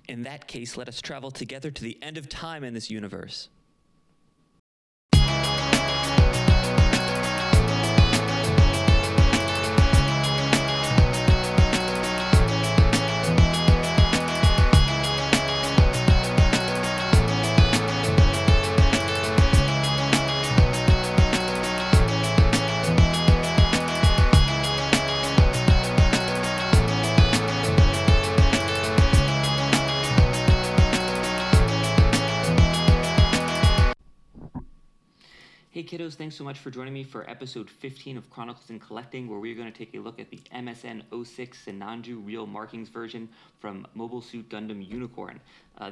In that case, let us travel together to the end of time in this universe. Hey kiddos, thanks so much for joining me for episode 15 of Chronicles and Collecting, where we're going to take a look at the MSN 06 Sinanju Real Markings version from Mobile Suit Gundam Unicorn.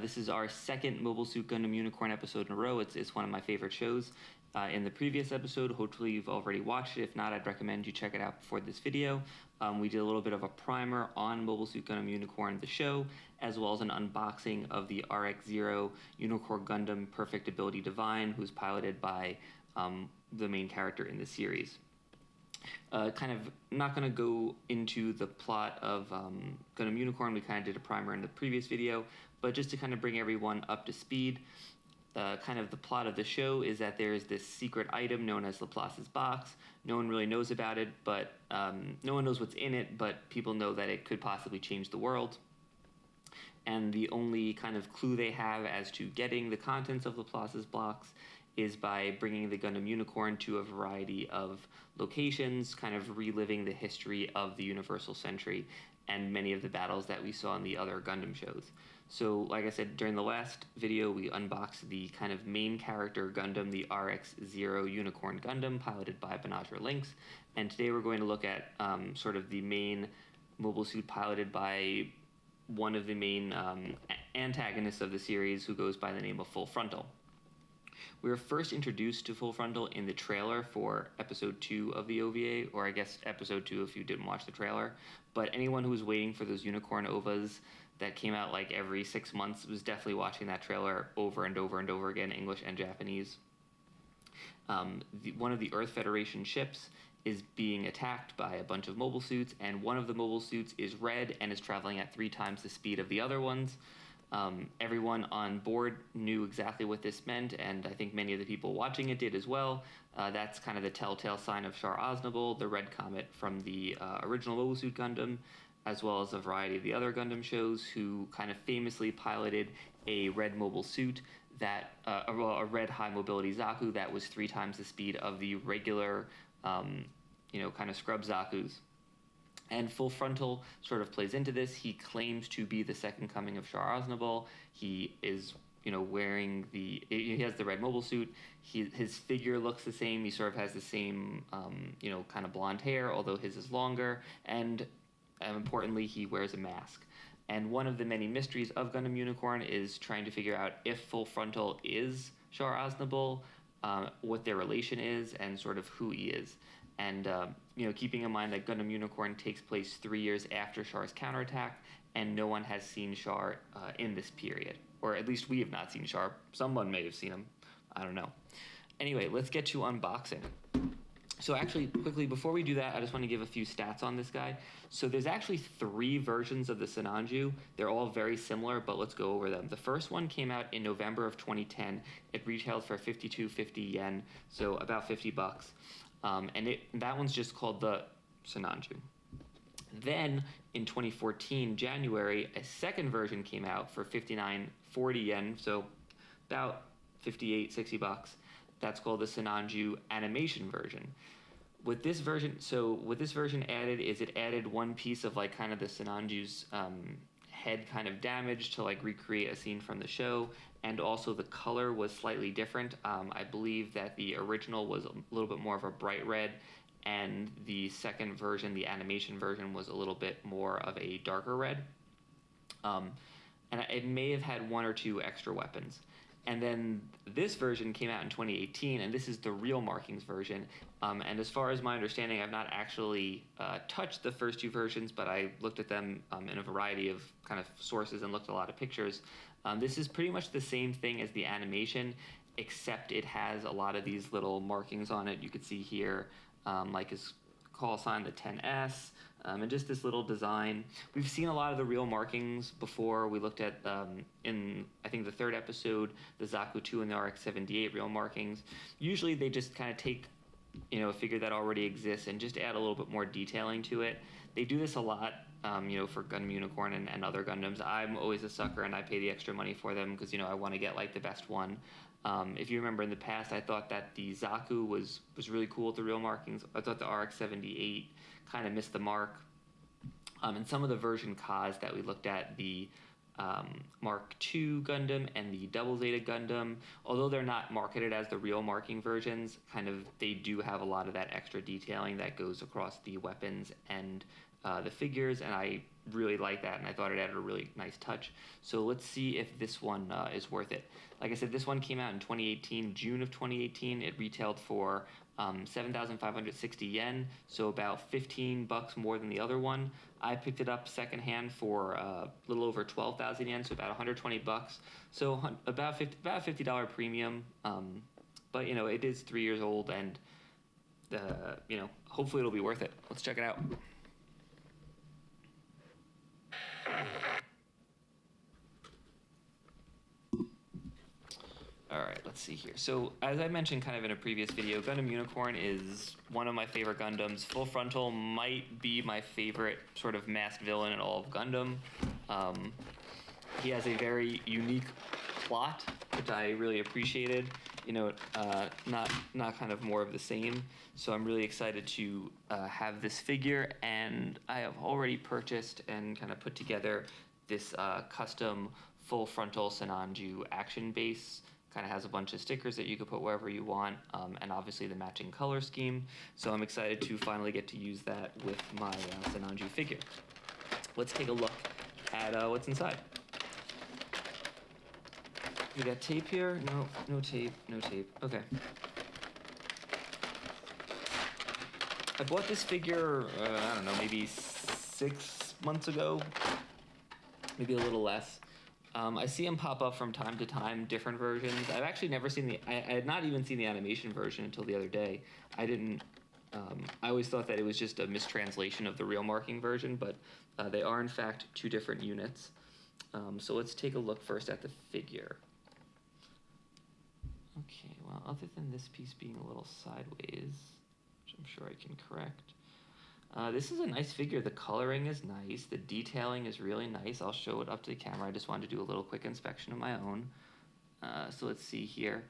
This is our second Mobile Suit Gundam Unicorn episode in a row. It's one of my favorite shows. In the previous episode, hopefully you've already watched it. If not, I'd recommend you check it out before this video. We did a little bit of a primer on Mobile Suit Gundam Unicorn, the show, as well as an unboxing of the RX-0 Unicorn Gundam Perfect Ability Divine, who's piloted by the main character in the series. Kind of not going to go into the plot of Gundam Unicorn. We kind of did a primer in the previous video, but just to kind of bring everyone up to speed, kind of the plot of the show is that there is this secret item known as Laplace's box. No one really knows about it, but no one knows what's in it, but people know that it could possibly change the world. And the only kind of clue they have as to getting the contents of Laplace's box is by bringing the Gundam Unicorn to a variety of locations, kind of reliving the history of the Universal Century and many of the battles that we saw in the other Gundam shows. So, like I said, during the last video, we unboxed the kind of main character Gundam, the RX-0 Unicorn Gundam, piloted by Banajra Lynx. And today we're going to look at sort of the main mobile suit piloted by one of the main antagonists of the series, who goes by the name of Full Frontal. We were first introduced to Full Frontal in the trailer for episode 2 of the OVA, or I guess episode 2 if you didn't watch the trailer. But anyone who was waiting for those Unicorn OVAs that came out like every 6 months was definitely watching that trailer over and over and over again, English and Japanese. One of the Earth Federation ships is being attacked by a bunch of mobile suits, and one of the mobile suits is red and is traveling at 3 times the speed of the other ones. Everyone on board knew exactly what this meant, and I think many of the people watching it did as well. That's kind of the telltale sign of Char Aznavour, the red comet from the original Mobile Suit Gundam, as well as a variety of the other Gundam shows, who kind of famously piloted a red mobile suit that, a red high mobility Zaku that was 3 times the speed of the regular, kind of scrub Zakus. And Full Frontal sort of plays into this. He claims to be the second coming of Char Aznavour. He is, wearing he has the red mobile suit. His figure looks the same. He sort of has the same, kind of blonde hair, although his is longer. And importantly, he wears a mask. And one of the many mysteries of Gundam Unicorn is trying to figure out if Full Frontal is Char Aznavour, what their relation is, and sort of who he is. And, keeping in mind that Gundam Unicorn takes place 3 years after Char's counterattack, and no one has seen Char in this period. Or at least we have not seen Char. Someone may have seen him. I don't know. Anyway, let's get to unboxing. So actually, quickly, before we do that, I just want to give a few stats on this guy. So there's actually 3 versions of the Sinanju. They're all very similar, but let's go over them. The first one came out in November of 2010. It retailed for 52.50 yen, so about $50. And that one's just called the Sinanju. Then, in 2014, January, a second version came out for 59.40 yen, so about $58-60. That's called the Sinanju animation version. What this version added is it added one piece of like kind of the Sinanju's head kind of damage to like recreate a scene from the show, and also the color was slightly different. I believe that the original was a little bit more of a bright red, and the second version, the animation version, was a little bit more of a darker red. And it may have had 1 or 2 extra weapons. And then this version came out in 2018, and this is the real markings version. And as far as my understanding, I've not actually touched the first 2 versions, but I looked at them in a variety of kind of sources and looked at a lot of pictures. This is pretty much the same thing as the animation, except it has a lot of these little markings on it. You could see here, like his call sign, the 10S, And just this little design. We've seen a lot of the real markings before. We looked at, in I think the third episode, the Zaku 2 and the RX-78 real markings. Usually they just kind of take, a figure that already exists and just add a little bit more detailing to it. They do this a lot, for Gundam Unicorn and other Gundams. I'm always a sucker and I pay the extra money for them because, I want to get like the best one. If you remember in the past, I thought that the Zaku was really cool with the real markings. I thought the RX-78 kind of missed the mark. And some of the version Kaz that we looked at, the Mark II Gundam and the Double Zeta Gundam, although they're not marketed as the real marking versions, they do have a lot of that extra detailing that goes across the weapons and the figures, and I really like that, and I thought it added a really nice touch. So let's see if this one is worth it. Like I said, this one came out in 2018, June of 2018. It retailed for 7,560 yen, so about $15 more than the other one. I picked it up secondhand for a little over 12,000 yen, so about 120 bucks. So about $50 premium. But it is 3 years old, and hopefully it'll be worth it. Let's check it out. Alright, let's see here. So, as I mentioned kind of in a previous video, Gundam Unicorn is one of my favorite Gundams. Full Frontal might be my favorite sort of masked villain in all of Gundam. He has a very unique plot, which I really appreciated. Not kind of more of the same. So I'm really excited to have this figure, and I have already purchased and kind of put together this custom Full Frontal Sinanju action base. Kind of has a bunch of stickers that you could put wherever you want, and obviously the matching color scheme. So I'm excited to finally get to use that with my Sinanju figure. Let's take a look at what's inside. We got tape here? No tape, no tape. Okay. I bought this figure, I don't know, maybe 6 months ago, maybe a little less. I see him pop up from time to time, different versions. I've actually never seen I had not even seen the animation version until the other day. I always thought that it was just a mistranslation of the real marking version, but they are in fact 2 different units. So let's take a look first at the figure. Okay, well, other than this piece being a little sideways, which I'm sure I can correct, this is a nice figure. The coloring is nice. The detailing is really nice. I'll show it up to the camera. I just wanted to do a little quick inspection of my own. So let's see here.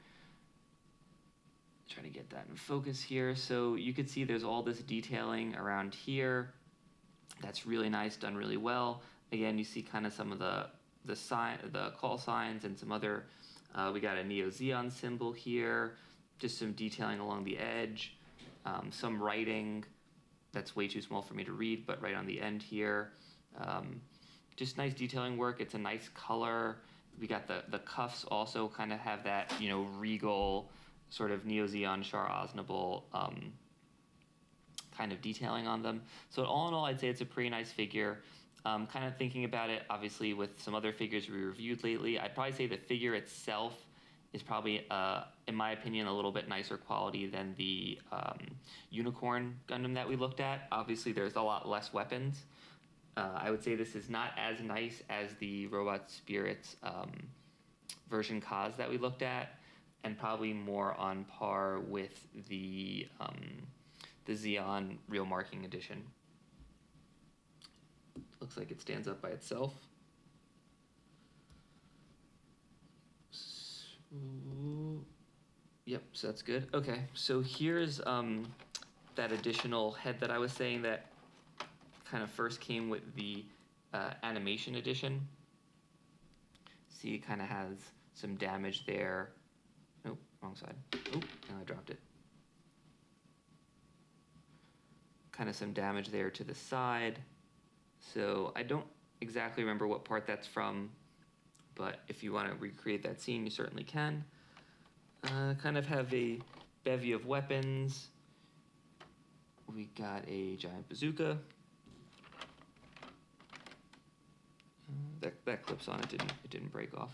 Try to get that in focus here. So you can see there's all this detailing around here. That's really nice, done really well. Again, you see kind of some of the call signs and some other. We got a Neo Zeon symbol here. Just some detailing along the edge. Some writing. That's way too small for me to read, but right on the end here. Just nice detailing work. It's a nice color. We got the cuffs also kind of have that, regal sort of Neo Zeon Char Aznable kind of detailing on them. So all in all, I'd say it's a pretty nice figure. Kind of thinking about it, obviously, with some other figures we reviewed lately, I'd probably say the figure itself is probably, in my opinion, a little bit nicer quality than the Unicorn Gundam that we looked at. Obviously, there's a lot less weapons. I would say this is not as nice as the Robot Spirits version Kaz that we looked at, and probably more on par with the Zeon Real Marking Edition. Looks like it stands up by itself. Yep, so that's good. Okay, so here's that additional head that I was saying that kind of first came with the animation edition. See, it kind of has some damage there. Nope, wrong side. Oop, now I dropped it. Kind of some damage there to the side. So I don't exactly remember what part that's from, but if you want to recreate that scene, you certainly can. Kind of have a bevy of weapons. We got a giant bazooka. That clips on, it didn't break off.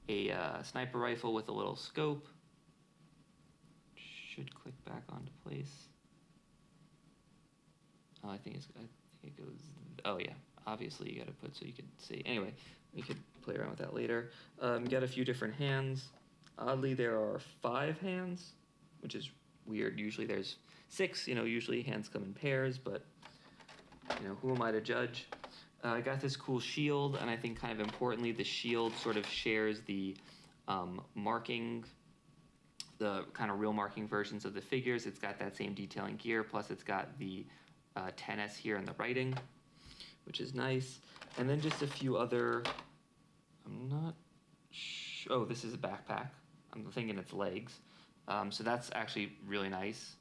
A sniper rifle with a little scope. Should click back onto place. Oh, I think it goes, oh yeah, obviously you gotta put so you can see. Anyway, you could play around with that later. Got a few different hands. Oddly, there are 5 hands, which is weird. Usually there's 6, usually hands come in pairs, but, who am I to judge? I got this cool shield, and I think kind of importantly, the shield sort of shares the marking, the kind of real marking versions of the figures. It's got that same detailing gear, plus it's got the 10S here in the writing, which is nice. And then just a few other, I'm not sure, oh, this is a backpack. I'm thinking it's legs. So that's actually really nice.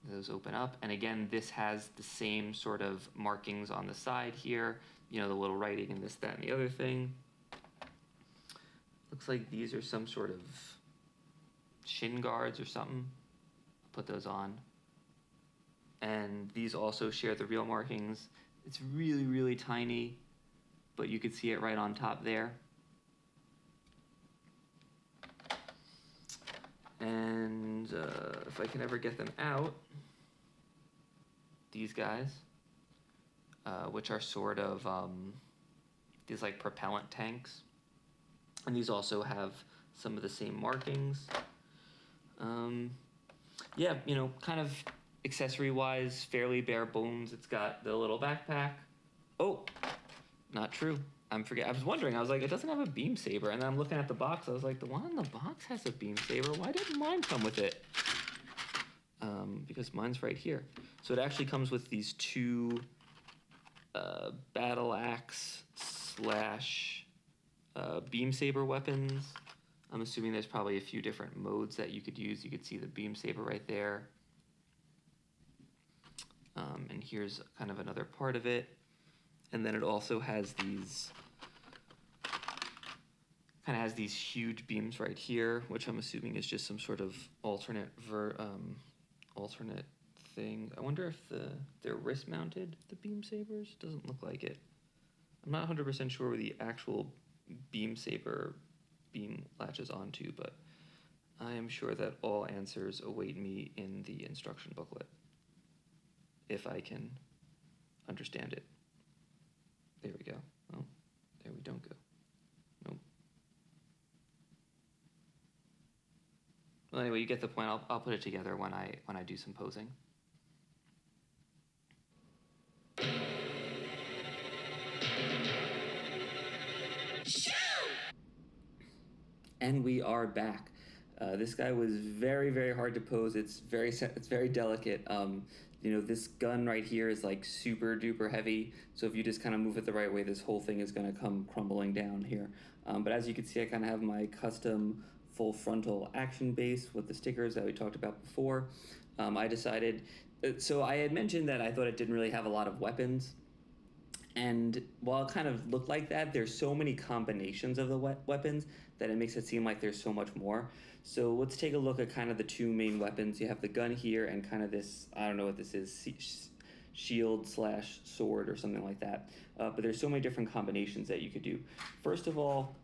Those open up, and again, this has the same sort of markings on the side here, the little writing and this, that, and the other thing. Looks like these are some sort of shin guards or something. Put those on. And these also share the real markings. It's really, really tiny, but you could see it right on top there. And if I can ever get them out, these guys, which are sort of these like propellant tanks, and these also have some of the same markings. Yeah, kind of accessory-wise, fairly bare bones. It's got the little backpack. Oh, not true. I was wondering, I was like, it doesn't have a beam saber, and then I'm looking at the box, I was like, the one in the box has a beam saber, why didn't mine come with it? Because mine's right here. So it actually comes with these 2 battle axe slash beam saber weapons. I'm assuming there's probably a few different modes that you could use. You could see the beam saber right there. And here's kind of another part of it. And then it also has these, huge beams right here, which I'm assuming is just some sort of alternate thing. I wonder if they're wrist mounted, the beam sabers. Doesn't look like it. I'm not 100% sure where the actual beam saber beam latches onto, but I am sure that all answers await me in the instruction booklet, if I can understand it. There we go. Oh, there we don't go. Nope. Well, anyway, you get the point. I'll put it together when I do some posing. And we are back. This guy was very, very hard to pose. It's very delicate. This gun right here is like super duper heavy. So if you just kind of move it the right way, this whole thing is going to come crumbling down here. But as you can see, I kind of have my custom full frontal action base with the stickers that we talked about before. I decided, so I had mentioned that I thought it didn't really have a lot of weapons. And while it kind of looked like that, there's so many combinations of the weapons that it makes it seem like there's so much more. So let's take a look at kind of the 2 main weapons. You have the gun here and kind of this, I don't know what this is, shield slash sword or something like that. But there's so many different combinations that you could do. First of all,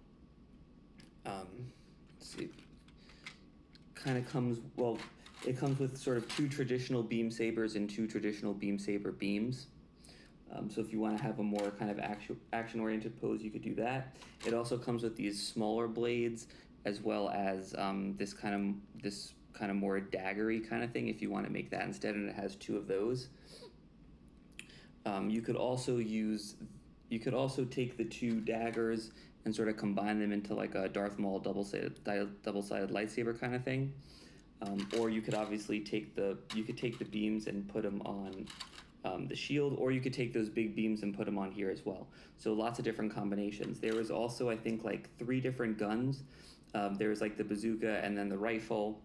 let's see, kind of comes, well, it comes with sort of 2 traditional beam sabers and 2 traditional beam saber beams. So if you want to have a more kind of action-oriented pose, you could do that. It also comes with these smaller blades, as well as this kind of more daggery kind of thing, if you want to make that instead, and it has 2 of those. You could also take the 2 daggers and sort of combine them into like a Darth Maul double-sided lightsaber kind of thing. Or you could obviously take the beams and put them on the shield, or you could take those big beams and put them on here as well. So lots of different combinations. There was also, I think, like 3 different guns. There was like the bazooka and then the rifle,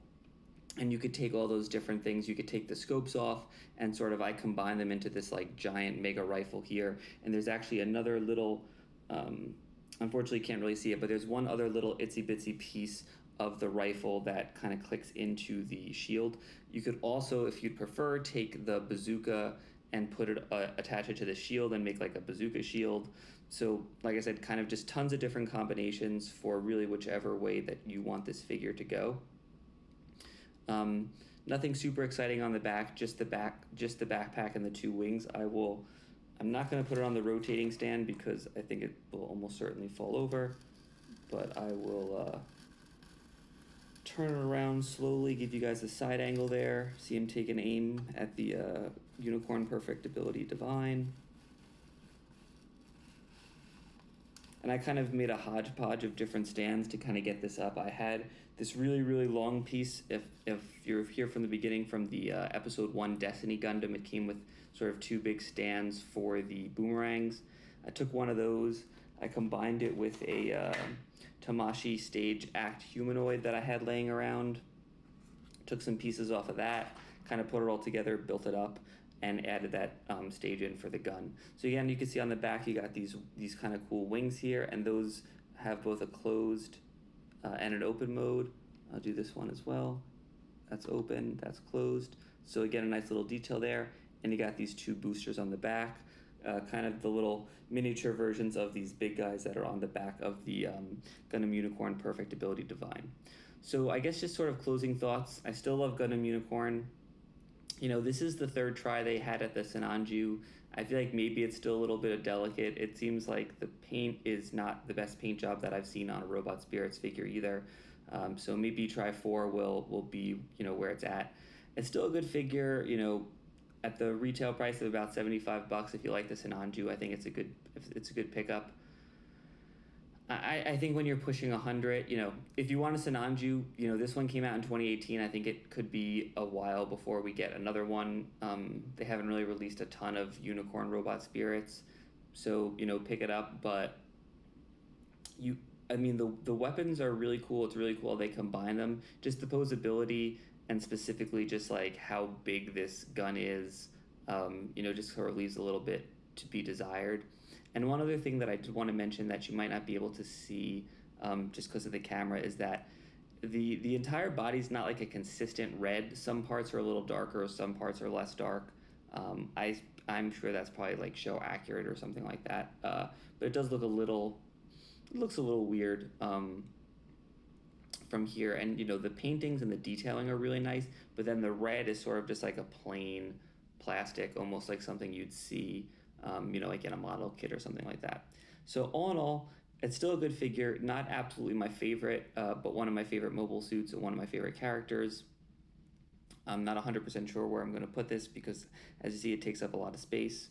and you could take all those different things. You could take the scopes off and sort of, I combine them into this like giant mega rifle here. And there's actually another little, unfortunately can't really see it, but there's one other little itsy bitsy piece of the rifle that kind of clicks into the shield. You could also, if you'd prefer, take the bazooka and attach it to the shield and make like a bazooka shield. So like I said, kind of just tons of different combinations for really whichever way that you want this figure to go. Nothing super exciting on the back, just the backpack and the 2 wings. I will I'm not going to put it on the rotating stand because I think it will almost certainly fall over, but I will turn it around slowly, give you guys a side angle there, see him take an aim at the Unicorn Perfectibility Divine. And I kind of made a hodgepodge of different stands to kind of get this up. I had this really, really long piece. If you're here from the beginning, from the episode 1 Destiny Gundam, it came with sort of 2 big stands for the boomerangs. I took one of those, I combined it with a Tamashi Stage Act humanoid that I had laying around, took some pieces off of that, kind of put it all together, built it up, and added that stage in for the gun. So again, you can see on the back you got these kind of cool wings here, and those have both a closed and an open mode. I'll do this one as well. That's open, that's closed. So again, a nice little detail there. And you got these 2 boosters on the back, kind of the little miniature versions of these big guys that are on the back of the Gundam Unicorn Perfectibility Divine. So I guess just sort of closing thoughts. I still love Gundam Unicorn. You know, this is the 3rd try they had at the Sinanju. I feel like maybe it's still a little bit delicate. It seems like the paint is not the best paint job that I've seen on a Robot Spirits figure either. So maybe try 4 will be, you know, where it's at. It's still a good figure, you know, at the retail price of about $75. If you like the Sinanju, I think it's a good pickup. I think when you're pushing 100, you know, if you want a Sinanju, you know, this one came out in 2018. I think it could be a while before we get another one. They haven't really released a ton of Unicorn Robot Spirits, so, you know, pick it up. But I mean, the weapons are really cool. It's really cool they combine them. Just the posability, and specifically just like how big this gun is, you know, just sort of leaves a little bit to be desired. And one other thing that I did want to mention that you might not be able to see just because of the camera is that the entire body's not like a consistent red. Some parts are a little darker, some parts are less dark. I'm sure that's probably like show accurate or something like that. But it does look it looks a little weird from here. And, you know, the paintings and the detailing are really nice, but then the red is sort of just like a plain plastic, almost like something you'd see you know, like in a model kit or something like that. So all in all, it's still a good figure. Not absolutely my favorite, but one of my favorite mobile suits and one of my favorite characters. I'm not 100% sure where I'm going to put this because, as you see, it takes up a lot of space.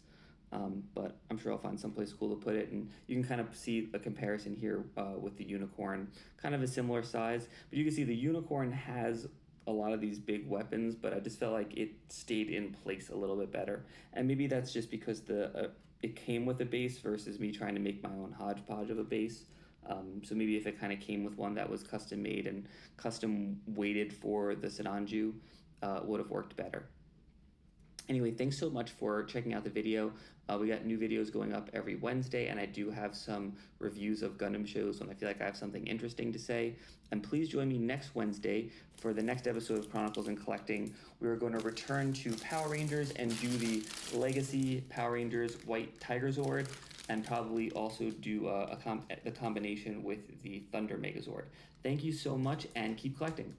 But I'm sure I'll find someplace cool to put it. And you can kind of see a comparison here with the Unicorn, kind of a similar size. But you can see the Unicorn has a lot of these big weapons, but I just felt like it stayed in place a little bit better. And maybe that's just because it came with a base versus me trying to make my own hodgepodge of a base. So maybe if it kind of came with one that was custom made and custom weighted for the Sinanju, would have worked better. Anyway, thanks so much for checking out the video. We got new videos going up every Wednesday, and I do have some reviews of Gundam shows when I feel like I have something interesting to say. And please join me next Wednesday for the next episode of Chronicles and Collecting. We are going to return to Power Rangers and do the Legacy Power Rangers White Tiger Zord, and probably also do the combination with the Thunder Megazord. Thank you so much, and keep collecting.